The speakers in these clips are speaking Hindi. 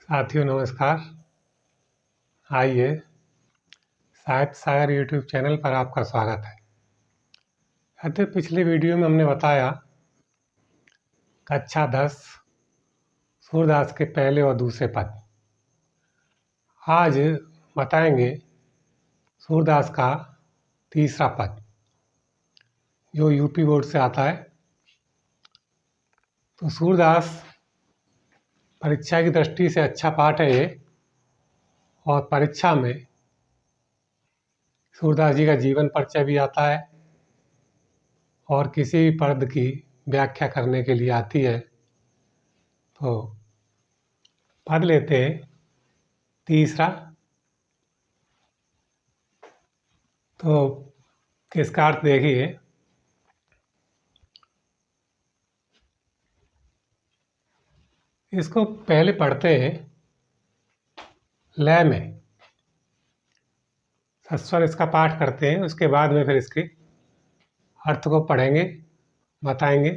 साथियों नमस्कार। आइए, साहित्य सागर यूट्यूब चैनल पर आपका स्वागत है। पिछले वीडियो में हमने बताया कक्षा 10 सूरदास के पहले और दूसरे पद। आज बताएंगे सूरदास का तीसरा पद जो यूपी बोर्ड से आता है। तो सूरदास परीक्षा की दृष्टि से अच्छा पाठ है ये, और परीक्षा में सूरदास जी का जीवन परिचय भी आता है और किसी भी पद की व्याख्या करने के लिए आती है। तो पद लेते हैं तीसरा। तो इसका अर्थ देखिए, इसको पहले पढ़ते हैं लय में, सस्वर इसका पाठ करते हैं, उसके बाद में फिर इसके अर्थ को पढ़ेंगे, बताएंगे।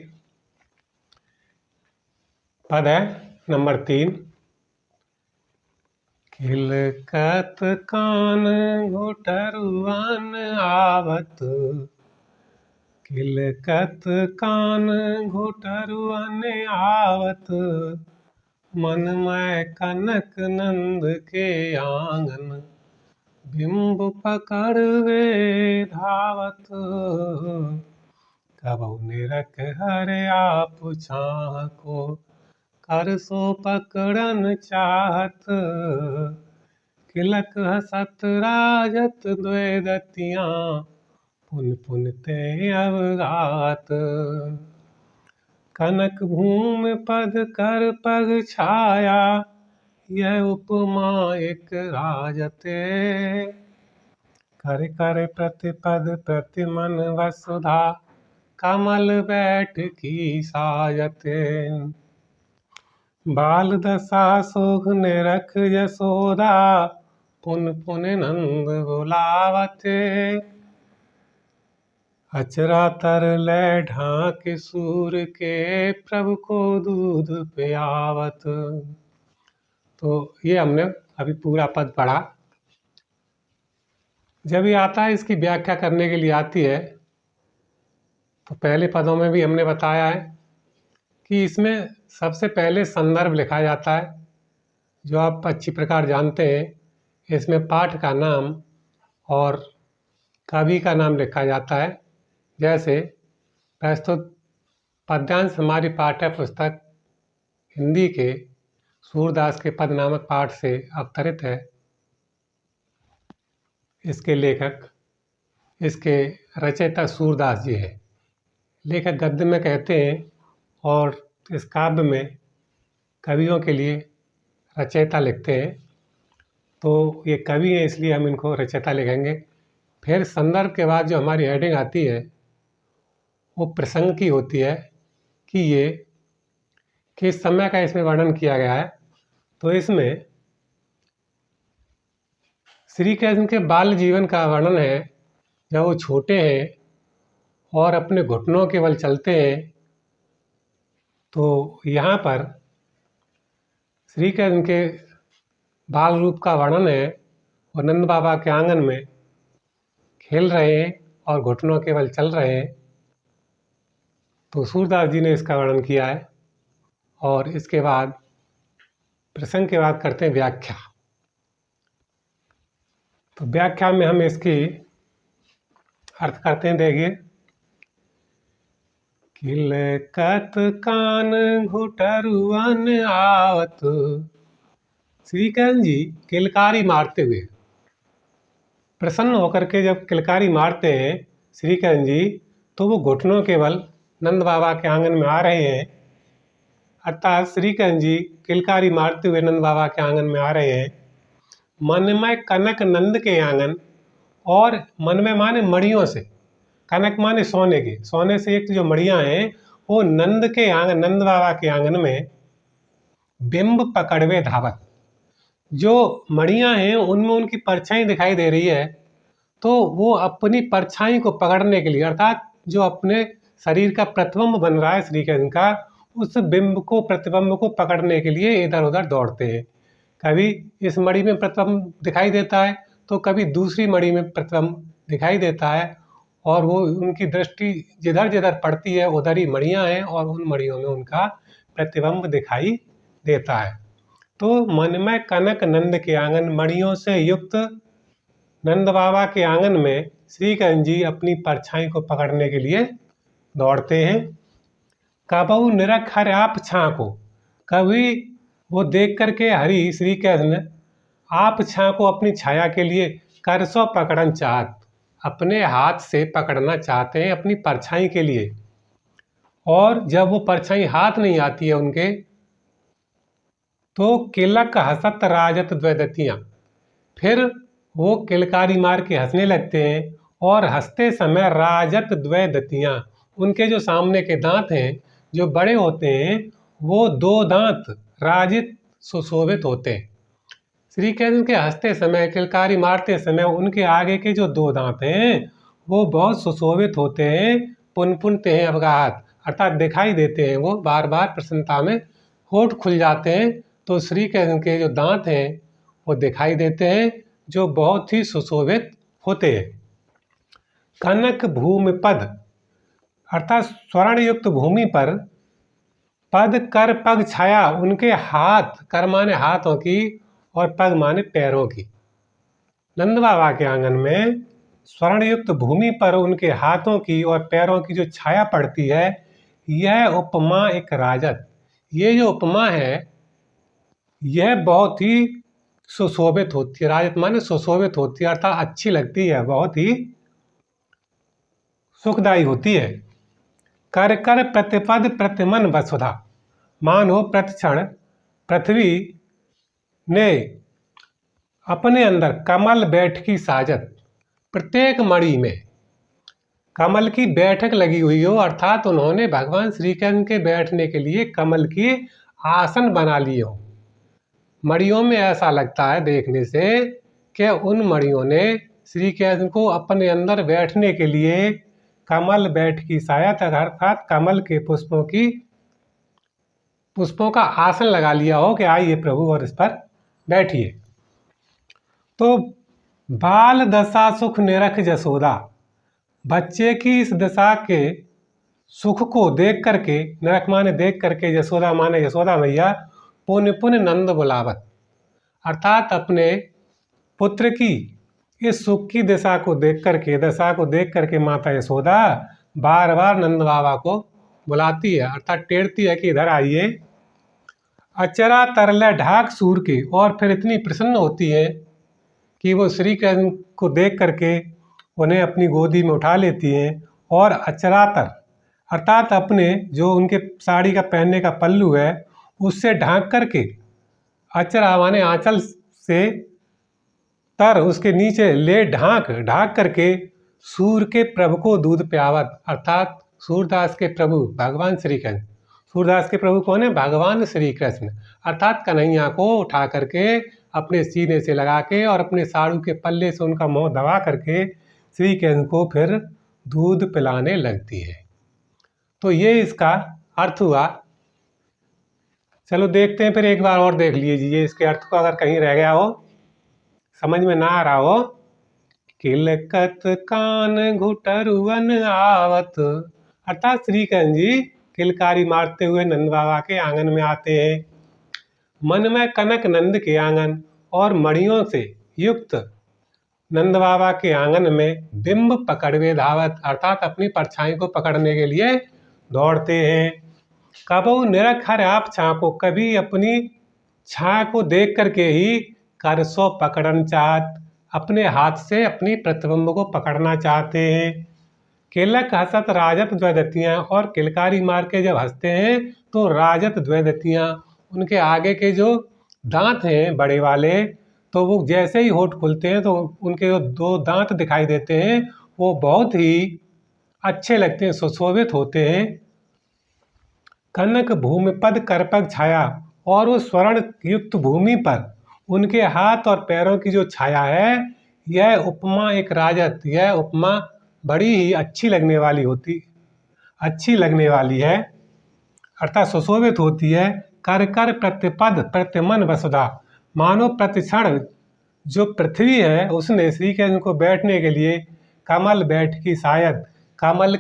पद है नंबर 3। खिलकत कान घुटरुआन आवत, खिलकत कान घुटरुआन आवत, मन में कनक नंद के आंगन, बिंब पकड़वे धावत, कबहु निरख हरे आप छाह को, कर सो पकड़न चाहत, खिलक हसत राजत द्वे दतियाँ, पुन पुन ते अवगात, कनक भूमि पद कर पग छाया, यह उपमा एक राजते, कर कर प्रतिपद प्रतिमन वसुधा, कमल बैठ की साजते, बाल दशा शोक निरख यशोदा, पुन पुन नंद बुलावते, अचरा तर ले ढाक सूर के, प्रभु को दूध पियावत। तो ये हमने अभी पूरा पद पढ़ा। जब ये आता है, इसकी व्याख्या करने के लिए आती है, तो पहले पदों में भी हमने बताया है कि इसमें सबसे पहले संदर्भ लिखा जाता है, जो आप अच्छी प्रकार जानते हैं। इसमें पाठ का नाम और कवि का नाम लिखा जाता है। जैसे प्रस्तुत पद्यांश हमारी पाठ्य पुस्तक हिंदी के सूरदास के पद नामक पाठ से अवतरित है। इसके लेखक, इसके रचयिता सूरदास जी हैं। लेखक गद्य में कहते हैं और इस काव्य में कवियों के लिए रचयिता लिखते हैं। तो ये कवि हैं, इसलिए हम इनको रचयिता लिखेंगे। फिर संदर्भ के बाद जो हमारी हेडिंग आती है वो प्रसंग की होती है कि ये किस समय का इसमें वर्णन किया गया है। तो इसमें श्री कृष्ण के बाल जीवन का वर्णन है, जब वो छोटे हैं और अपने घुटनों के बल चलते हैं। तो यहाँ पर श्री कृष्ण के बाल रूप का वर्णन है और नंद बाबा के आंगन में खेल रहे हैं और घुटनों के बल चल रहे हैं। तो सूरदास जी ने इसका वर्णन किया है। और इसके बाद प्रसंग के बाद करते हैं व्याख्या। तो व्याख्या में हम इसकी अर्थ करते हैं। देखिए, खिलकत कान घुटरुआन आवत, श्री कृष्ण जी किलकारी मारते हुए, प्रसन्न होकर के जब किलकारी मारते हैं श्री कृष्ण जी, तो वो घुटनों के बल नंद बाबा के आंगन में आ रहे हैं। अर्थात श्री कृष्ण जी किलकारी मारते हुए नंद बाबा के आंगन में आ रहे हैं। मन में कनक नंद के आंगन, और मन में माने मड़ियों से, कनक माने सोने के, सोने से एक जो मड़ियाँ हैं वो नंद के आंगन, नंद बाबा के आंगन में बिंब पकड़वे धावत। जो मड़ियाँ हैं उनमें उनकी परछाई दिखाई दे रही है। तो वो अपनी परछाई को पकड़ने के लिए, अर्थात जो अपने शरीर का प्रतिबिंब बन रहा है श्री कृष्ण का, उस बिंब को, प्रतिबिंब को पकड़ने के लिए इधर उधर दौड़ते हैं। कभी इस मणि में प्रतिबिंब दिखाई देता है तो कभी दूसरी मणि में प्रतिबिंब दिखाई देता है, और वो उनकी दृष्टि जिधर जिधर पड़ती है उधर ही मणियाँ हैं और उन मणियों में उनका प्रतिबिंब दिखाई देता है। तो मन में कनक नंद के आंगन, मणियों से युक्त नंद बाबा के आंगन में श्री कृष्ण जी अपनी परछाई को पकड़ने के लिए दौड़ते हैं। कबहु निरख हर आप छाको, कभी वो देख करके हरि श्री कृष्ण आप छाको अपनी छाया के लिए करसो पकड़न चाहत, अपने हाथ से पकड़ना चाहते हैं अपनी परछाई के लिए। और जब वो परछाई हाथ नहीं आती है उनके, तो किलक हसत राजत द्वैदतियाँ, फिर वो किलकारी मार के हंसने लगते हैं, और हंसते समय राजत द्वैदतियाँ, उनके जो सामने के दांत हैं जो बड़े होते हैं वो दो दांत राजित सुशोभित होते हैं। श्री कृष्ण के हंसते समय, किलकारी मारते समय उनके आगे के जो दो दांत हैं वो बहुत सुशोभित होते हैं, पुनपुनते हैं अवगाहत, अर्थात दिखाई देते हैं, वो बार बार प्रसन्नता में होठ खुल जाते हैं। तो श्री कृष्ण के जो दांत हैं वो दिखाई देते हैं जो बहुत ही सुशोभित होते हैं। कनक भूमि पद, अर्थात स्वर्ण युक्त भूमि पर पद कर पग छाया, उनके हाथ, कर माने हाथों की और पग माने पैरों की। नंद बाबा के आंगन में स्वर्ण युक्त भूमि पर उनके हाथों की और पैरों की जो छाया पड़ती है, यह उपमा एक राजत, ये जो उपमा है यह बहुत ही सुशोभित होती है। राजत माने सुशोभित होती है, अर्थात अच्छी लगती है, बहुत ही सुखदायी होती है। कर कर प्रतिपद प्रतिमन वसुधा, मानो प्रतिक्षण पृथ्वी ने अपने अंदर कमल बैठकी साजत, प्रत्येक मणि में कमल की बैठक लगी हुई हो, अर्थात उन्होंने भगवान श्री कृष्ण के बैठने के लिए कमल की आसन बना लिए हो। मणियों में ऐसा लगता है देखने से कि उन मणियों ने श्री कृष्ण को अपने अंदर बैठने के लिए कमल बैठकी साजत, अर्थात कमल के पुष्पों का आसन लगा लिया हो कि आइए प्रभु और इस पर बैठिए। तो बाल दशा सुख निरख जसोदा, बच्चे की इस दशा के सुख को देख करके, निरख माने देख करके, जसोदा माने यशोदा मैया, पुण्य पुण्य नंद बुलावत, अर्थात अपने पुत्र की इस सुख की दशा को देख करके माता यशोदा बार बार नंद बाबा को बुलाती है, अर्थात टेरती है कि इधर आइए। अचरा तरले ढाक सूर के, और फिर इतनी प्रसन्न होती है कि वो श्री कृष्ण को देख करके उन्हें अपनी गोदी में उठा लेती हैं, और अचरातर अर्थात अपने जो उनके साड़ी का पहनने का पल्लू है उससे ढांक करके, अचरा माने आंचल से, तर उसके नीचे ले ढांक करके सूर के प्रभु को दूध प्यावत, अर्थात सूरदास के प्रभु भगवान श्री कृष्ण, सूरदास के प्रभु कौन है? भगवान श्री कृष्ण, अर्थात कन्हैया को उठा करके अपने सीने से लगा के और अपने साड़ू के पल्ले से उनका मुंह दबा करके श्री कृष्ण को फिर दूध पिलाने लगती है। तो ये इसका अर्थ हुआ। चलो देखते हैं, फिर एक बार और देख लीजिए इसके अर्थ को, अगर कहीं रह गया हो, समझ में ना आ रहा हो। किलकत कान घुटरुवन आवत, अर्थात श्री कृष्ण जी किलकारी मारते हुए नंद बाबा के आंगन में आते हैं। मन में कनक नंद के आंगन और मणियों से युक्त नंद बाबा के आंगन में बिंब पकड़वे धावत, अर्थात अपनी परछाई को पकड़ने के लिए दौड़ते हैं। कबहु निरख हर आप छाको, कभी अपनी छाया को देख करके ही करसो पकड़न चाहत, अपने हाथ से अपनी प्रतिबिंब को पकड़ना चाहते हैं। किलक हसत राजत द्वैदतियाँ, और किलकारी मार के जब हंसते हैं तो राजत द्वैदतियाँ, उनके आगे के जो दांत हैं बड़े वाले, तो वो जैसे ही होठ खुलते हैं तो उनके जो दो दांत दिखाई देते हैं वो बहुत ही अच्छे लगते हैं, सुशोभित होते हैं। कनक भूमि पद करपग छाया, और वो स्वर्ण युक्त भूमि पर उनके हाथ और पैरों की जो छाया है, यह उपमा एक राजत, यह उपमा बड़ी ही अच्छी लगने वाली है, अर्थात सुशोभित होती है। कर कर प्रतिपद प्रतिमन वसुधा, मानो प्रतिक्षण जो पृथ्वी है उसने श्री कृष्ण को बैठने के लिए कमल बैठ की शायद कमल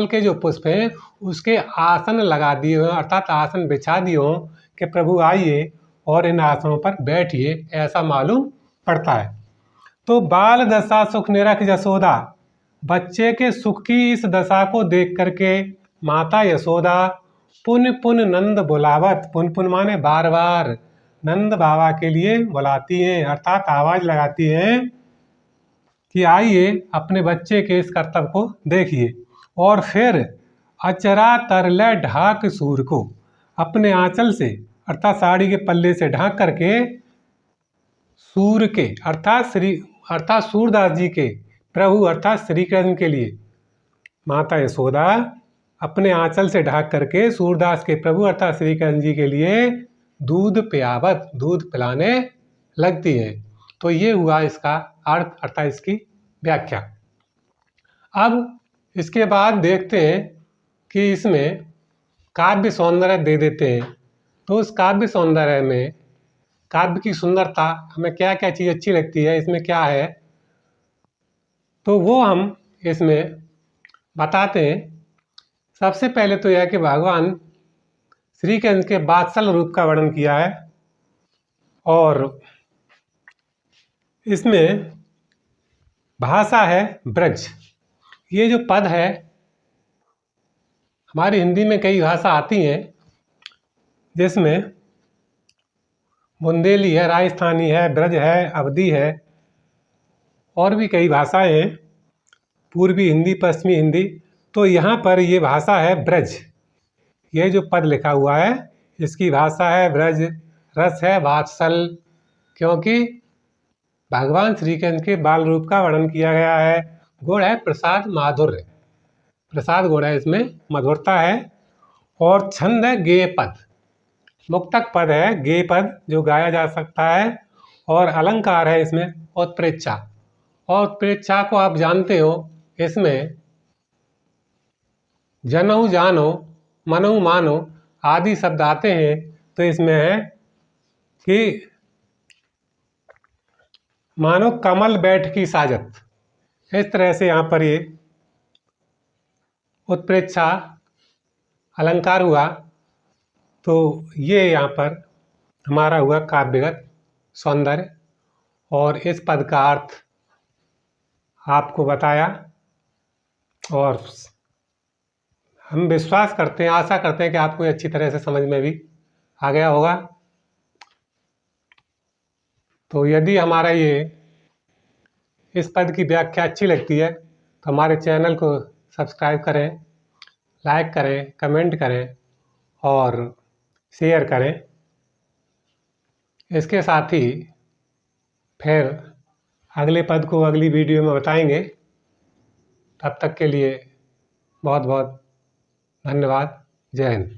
के जो पुष्प हैं उसके आसन लगा दिए हों, अर्थात आसन बिछा दिए हों कि प्रभु आइए और इन आसनों पर बैठिए, ऐसा मालूम पड़ता है। तो बाल दशा सुख निरख यशोदा, बच्चे के सुख की इस दशा को देख करके माता यशोदा पुन पुन नंद बुलावत, पुन पुन माने बार बार, नंद बाबा के लिए बुलाती हैं, अर्थात आवाज लगाती हैं कि आइए अपने बच्चे के इस कर्तव्य को देखिए। और फिर अचरा तरले ढाक सूर को अपने आंचल से अर्थात साड़ी के पल्ले से ढांक करके सूर के अर्थात सूरदास जी के प्रभु अर्थात श्री कृष्ण के लिए माता यशोदा अपने आंचल से ढांक करके सूरदास के प्रभु अर्थात श्री कृष्ण जी के लिए दूध पियावत, दूध पिलाने लगती है। तो ये हुआ इसका अर्थ अर्थात इसकी व्याख्या। अब इसके बाद देखते हैं कि इसमें काव्य सौंदर्य दे देते हैं। तो उस काव्य सौंदर्य में काव्य की सुंदरता हमें क्या क्या चीज़ अच्छी लगती है, इसमें क्या है, तो वो हम इसमें बताते हैं। सबसे पहले तो यह कि भगवान श्री कृष्ण के वात्सल रूप का वर्णन किया है और इसमें भाषा है ब्रज। ये जो पद है, हमारी हिंदी में कई भाषा आती हैं जिसमें बुंदेली है, राजस्थानी है, ब्रज है, अवधी है और भी कई भाषाएं हैं, पूर्वी हिंदी, पश्चिमी हिंदी। तो यहाँ पर ये भाषा है ब्रज। ये जो पद लिखा हुआ है इसकी भाषा है ब्रज, रस है वात्सल, क्योंकि भगवान श्री कृष्ण के बाल रूप का वर्णन किया गया है। गुण है प्रसाद माधुर्य, प्रसाद गुण है, इसमें मधुरता है। और छंद है गेय पद, मुक्तक पद है, गेय पद जो गाया जा सकता है। और अलंकार है इसमें उत्प्रेक्षा। और उत्प्रेक्षा को आप जानते हो, इसमें जनऊ जानो, मनऊ मानो आदि शब्द आते हैं। तो इसमें है कि मानो कमल बैठ की साजत, इस तरह से यहाँ पर ये उत्प्रेक्षा अलंकार हुआ। तो ये यहाँ पर हमारा हुआ काव्यगत सौंदर्य और इस पद का अर्थ आपको बताया। और हम विश्वास करते हैं, आशा करते हैं कि आपको अच्छी तरह से समझ में भी आ गया होगा। तो यदि हमारा ये इस पद की व्याख्या अच्छी लगती है तो हमारे चैनल को सब्सक्राइब करें, लाइक करें, कमेंट करें और शेयर करें। इसके साथ ही फिर अगले पद को अगली वीडियो में बताएंगे। तब तक के लिए बहुत बहुत धन्यवाद। जय हिंद।